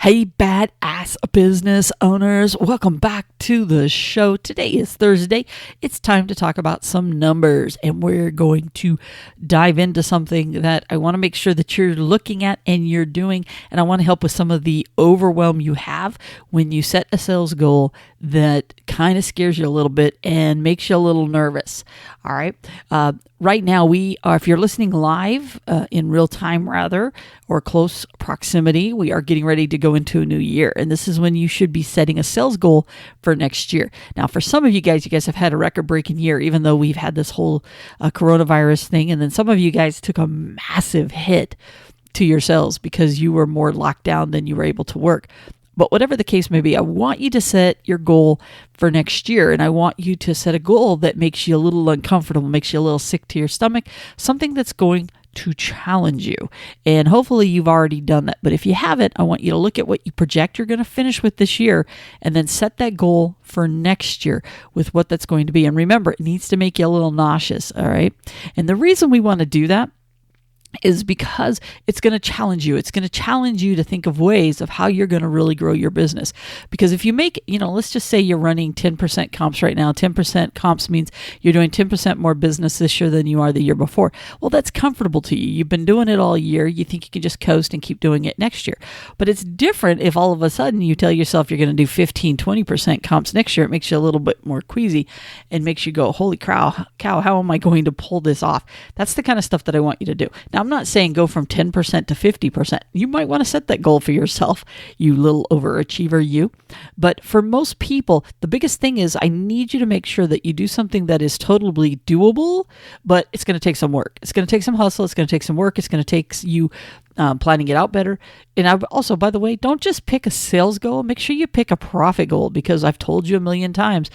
Hey, badass business owners, welcome back to the show. Today is Thursday. It's time to talk about some numbers, and we're going to dive into something that I want to make sure that you're looking at and you're doing, and I want to help with some of the overwhelm you have when you set a sales goal that kind of scares you a little bit and makes you a little nervous. All right. Right now, we are, if you're listening live in real time, or close proximity, we are getting ready to go into a new year. And this is when you should be setting a sales goal for next year. Now, for some of you guys have had a record-breaking year, even though we've had this whole coronavirus thing. And then some of you guys took a massive hit to your sales because you were more locked down than you were able to work. But whatever the case may be, I want you to set your goal for next year. And I want you to set a goal that makes you a little uncomfortable, makes you a little sick to your stomach, something that's going to challenge you. And hopefully you've already done that. But if you haven't, I want you to look at what you project you're going to finish with this year and then set that goal for next year with what that's going to be. And remember, it needs to make you a little nauseous. All right. And the reason we want to do that is because it's going to challenge you. It's going to challenge you to think of ways of how you're going to really grow your business. Because if you make, let's just say you're running 10% comps right now. 10% comps means you're doing 10% more business this year than you are the year before. Well, that's comfortable to you. You've been doing it all year. You think you can just coast and keep doing it next year. But it's different if all of a sudden you tell yourself you're going to do 15, 20% comps next year. It makes you a little bit more queasy and makes you go, holy cow, how am I going to pull this off? That's the kind of stuff that I want you to do. Now, I'm not saying go from 10% to 50%. You might want to set that goal for yourself, you little overachiever, you. But for most people, the biggest thing is I need you to make sure that you do something that is totally doable, but it's going to take some work. It's going to take some hustle. It's going to take some work. It's going to take you planning it out better. And I also, by the way, don't just pick a sales goal. Make sure you pick a profit goal, because I've told you a million times,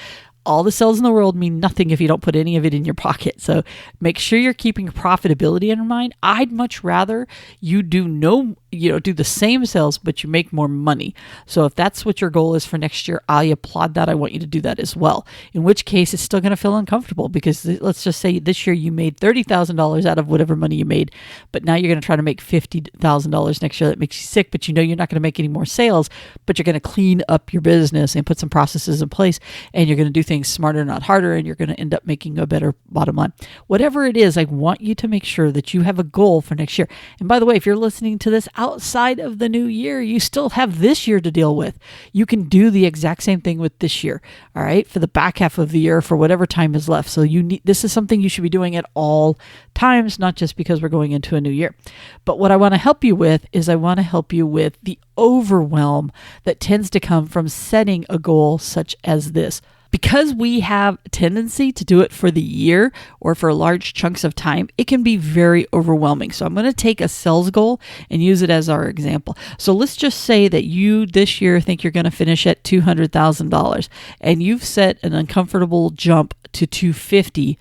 all the sales in the world mean nothing if you don't put any of it in your pocket. So make sure you're keeping profitability in mind. I'd much rather you do the same sales, but you make more money. So if that's what your goal is for next year, I applaud that. I want you to do that as well. In which case, it's still going to feel uncomfortable, because let's just say this year you made $30,000 out of whatever money you made, but now you're going to try to make $50,000 next year. That makes you sick, but you're not going to make any more sales, but you're going to clean up your business and put some processes in place, and you're going to do things smarter, not harder, and you're going to end up making a better bottom line. Whatever it is, I want you to make sure that you have a goal for next year. And by the way, if you're listening to this outside of the new year, you still have this year to deal with. You can do the exact same thing with this year, all right, for the back half of the year, for whatever time is left. So this is something you should be doing at all times, not just because we're going into a new year. But what I want to help you with is I want to help you with the overwhelm that tends to come from setting a goal such as this. Because we have a tendency to do it for the year or for large chunks of time, it can be very overwhelming. So I'm going to take a sales goal and use it as our example. So let's just say that you this year think you're going to finish at $200,000, and you've set an uncomfortable jump to $250,000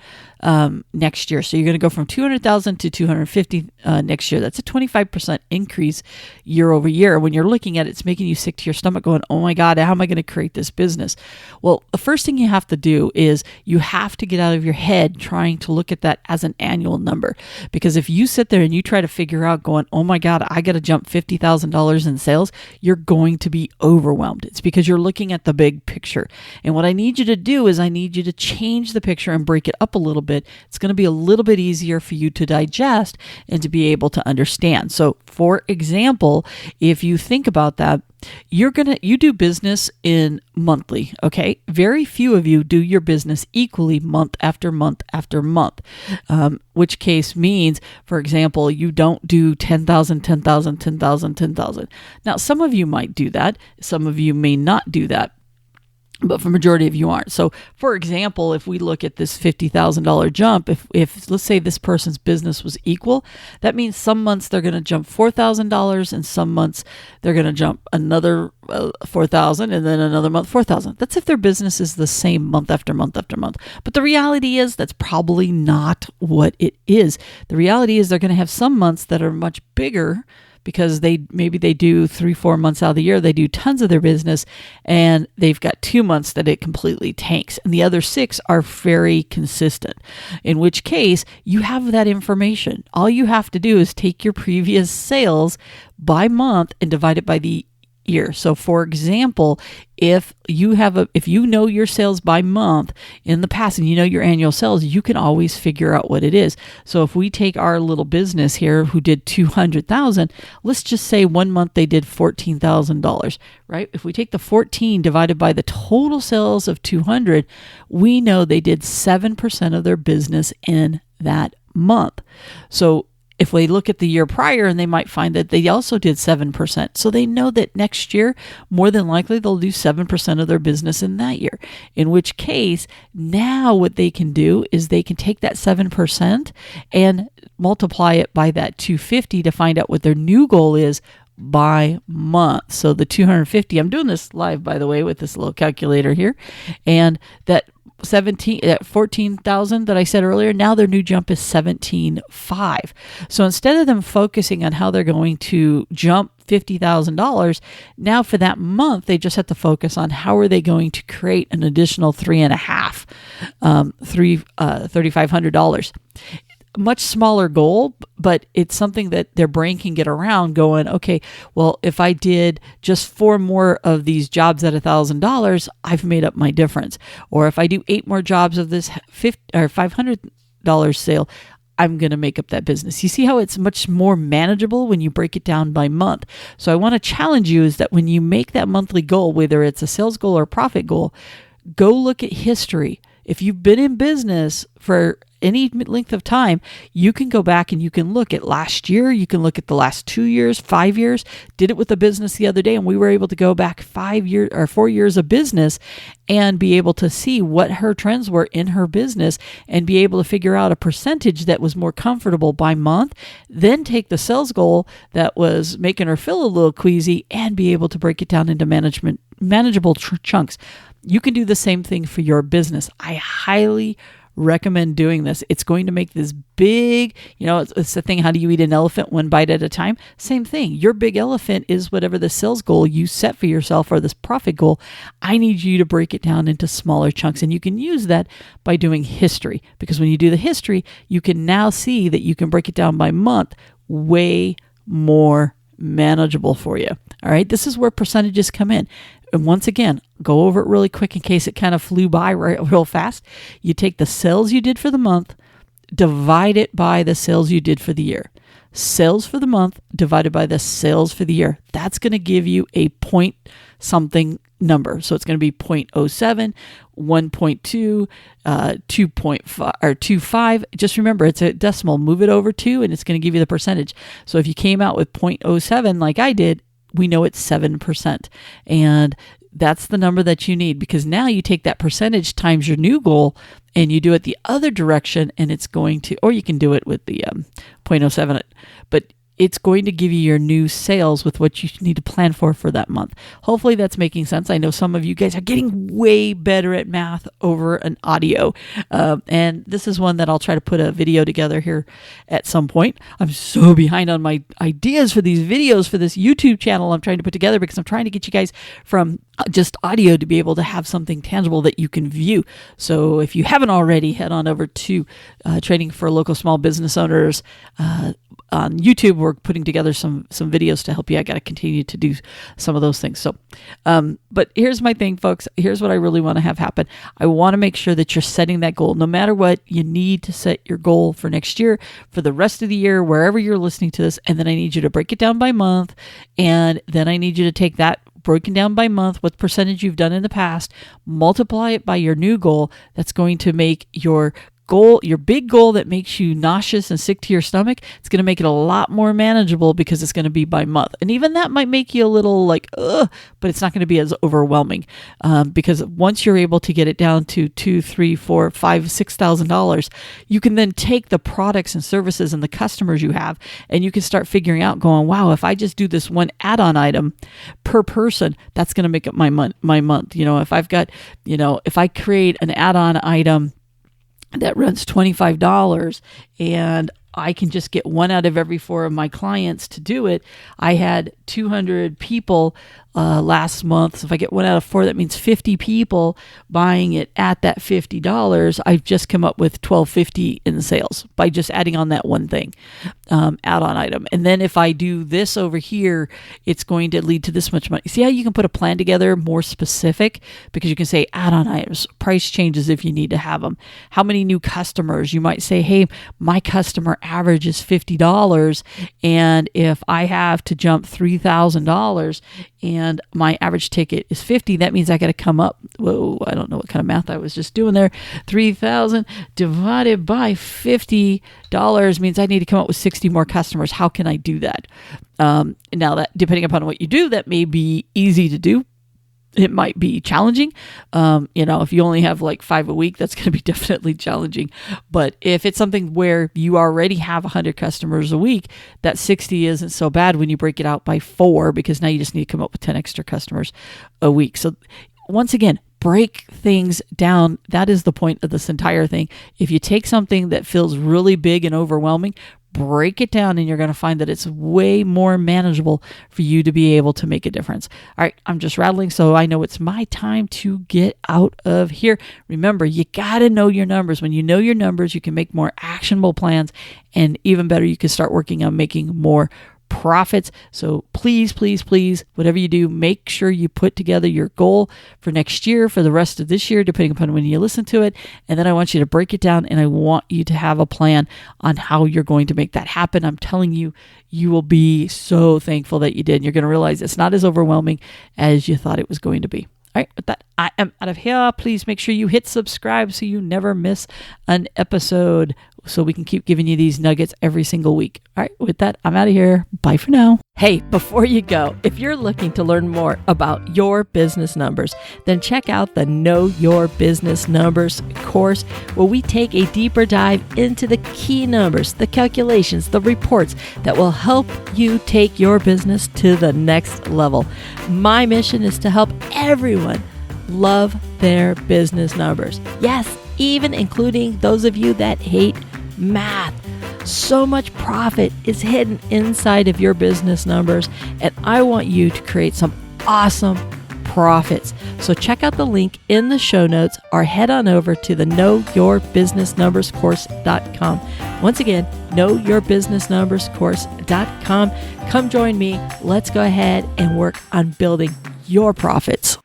next year. So you're going to go from $200,000 to $250,000 next year. That's a 25% increase year over year. When you're looking at it, it's making you sick to your stomach, going, oh my God, how am I going to create this business? Well, the first thing you have to do is you have to get out of your head trying to look at that as an annual number. Because if you sit there and you try to figure out going, oh my God, I got to jump $50,000 in sales, you're going to be overwhelmed. It's because you're looking at the big picture. And what I need you to do is I need you to change the picture and break it up a little bit. It's going to be a little bit easier for you to digest and to be able to understand. So for example, if you think about that, you do business in monthly, okay? Very few of you do your business equally month after month after month, which case means, for example, you don't do 10,000, 10,000, 10,000, 10,000. Now, some of you might do that. Some of you may not do that. But for majority of you aren't. So, for example, if we look at this $50,000 jump, if let's say this person's business was equal, that means some months they're going to jump $4,000, and some months they're going to jump another $4,000, and then another month $4,000. That's if their business is the same month after month after month. But the reality is that's probably not what it is. The reality is they're going to have some months that are much bigger, because they do 3-4 months out of the year, they do tons of their business, and they've got 2 months that it completely tanks. And the other 6 are very consistent, in which case you have that information. All you have to do is take your previous sales by month and divide it by the year. So for example, if you know your sales by month in the past and you know your annual sales, you can always figure out what it is. So if we take our little business here who did 200,000, let's just say one month they did $14,000, right? If we take the 14 divided by the total sales of 200, we know they did 7% of their business in that month. So if we look at the year prior, and they might find that they also did 7%. So they know that next year, more than likely, they'll do 7% of their business in that year. In which case, now what they can do is they can take that 7% and multiply it by that 250 to find out what their new goal is by month. So the 250, I'm doing this live, by the way, with this little calculator here, and that 14,000 that I said earlier, now their new jump is 17,500. So instead of them focusing on how they're going to jump $50,000, now for that month, they just have to focus on how are they going to create an additional $3,500. Much smaller goal, but it's something that their brain can get around going, okay, well, if I did just 4 more of these jobs at $1,000, I've made up my difference. Or if I do 8 more jobs of this $500 sale, I'm going to make up that business. You see how it's much more manageable when you break it down by month. So I want to challenge you is that when you make that monthly goal, whether it's a sales goal or a profit goal, go look at history. If you've been in business for any length of time, you can go back and you can look at last year. You can look at the last 2 years, 5 years. Did it with a business the other day, and we were able to go back 5 years or 4 years of business and be able to see what her trends were in her business and be able to figure out a percentage that was more comfortable by month. Then take the sales goal that was making her feel a little queasy and be able to break it down into manageable chunks. You can do the same thing for your business. I highly recommend doing this. It's going to make this big, it's the thing, how do you eat an elephant one bite at a time? Same thing. Your big elephant is whatever the sales goal you set for yourself or this profit goal. I need you to break it down into smaller chunks. And you can use that by doing history, because when you do the history, you can now see that you can break it down by month way more manageable for you. All right. This is where percentages come in. And once again, go over it really quick in case it kind of flew by real fast. You take the sales you did for the month, divide it by the sales you did for the year. Sales for the month divided by the sales for the year. That's going to give you a point something number. So it's going to be 0.07, 1.2, 2.5 or 2.5. Just remember, it's a decimal. Move it over 2 and it's going to give you the percentage. So if you came out with 0.07 like I did, we know it's 7%. And that's the number that you need, because now you take that percentage times your new goal and you do it the other direction, and it's going to, or you can do it with the 0.07, but it's going to give you your new sales with what you need to plan for that month. Hopefully that's making sense. I know some of you guys are getting way better at math over an audio. And this is one that I'll try to put a video together here at some point. I'm so behind on my ideas for these videos for this YouTube channel I'm trying to put together, because I'm trying to get you guys from just audio to be able to have something tangible that you can view. So if you haven't already, head on over to Training for Local Small Business Owners on YouTube. We're putting together some videos to help you. I got to continue to do some of those things. So, but here's my thing, folks. Here's what I really want to have happen. I want to make sure that you're setting that goal. No matter what, you need to set your goal for next year, for the rest of the year, wherever you're listening to this. And then I need you to break it down by month. And then I need you to take that broken down by month, what percentage you've done in the past, multiply it by your new goal. That's going to make your goal, your big goal that makes you nauseous and sick to your stomach, it's going to make it a lot more manageable, because it's going to be by month. And even that might make you a little like, ugh, but it's not going to be as overwhelming, because once you're able to get it down to $2,000, $3,000, $4,000, $5,000, $6,000, you can then take the products and services and the customers you have, and you can start figuring out, going, wow, if I just do this one add-on item per person, that's going to make up my month. If I've got, if I create an add-on item that runs $25 and I can just get one out of every 4 of my clients to do it. I had 200 people last month. So if I get 1 out of 4, that means 50 people buying it at that $50. I've just come up with $12.50 in sales by just adding on that one thing, add-on item. And then if I do this over here, it's going to lead to this much money. See how you can put a plan together more specific, because you can say add-on items, price changes if you need to have them. How many new customers? You might say, hey, my customer average is $50, and if I have to jump $3,000 and my average ticket is 50, that means I got to come up. Whoa, I don't know what kind of math I was just doing there. 3,000 divided by $50 means I need to come up with 60 more customers. How can I do that? Now that, depending upon what you do, that may be easy to do. It might be challenging. If you only have like 5 a week, that's going to be definitely challenging. But if it's something where you already have 100 customers a week, that 60 isn't so bad when you break it out by 4, because now you just need to come up with 10 extra customers a week. So once again, break things down. That is the point of this entire thing. If you take something that feels really big and overwhelming, break it down, and you're going to find that it's way more manageable for you to be able to make a difference. All right, I'm just rattling, so I know it's my time to get out of here. Remember, you got to know your numbers. When you know your numbers, you can make more actionable plans, and even better, you can start working on making more profits. So please, please, please, whatever you do, make sure you put together your goal for next year, for the rest of this year, depending upon when you listen to it. And then I want you to break it down, and I want you to have a plan on how you're going to make that happen. I'm telling you, you will be so thankful that you did. And you're going to realize it's not as overwhelming as you thought it was going to be. All right, with that, I am out of here. Please make sure you hit subscribe so you never miss an episode, so we can keep giving you these nuggets every single week. All right, with that, I'm out of here. Bye for now. Hey, before you go, if you're looking to learn more about your business numbers, then check out the Know Your Business Numbers course, where we take a deeper dive into the key numbers, the calculations, the reports that will help you take your business to the next level. My mission is to help everyone love their business numbers. Yes, even including those of you that hate math. So much profit is hidden inside of your business numbers, and I want you to create some awesome profits. So check out the link in the show notes, or head on over to the knowyourbusinessnumberscourse.com. Once again, knowyourbusinessnumberscourse.com. Come join me. Let's go ahead and work on building your profits.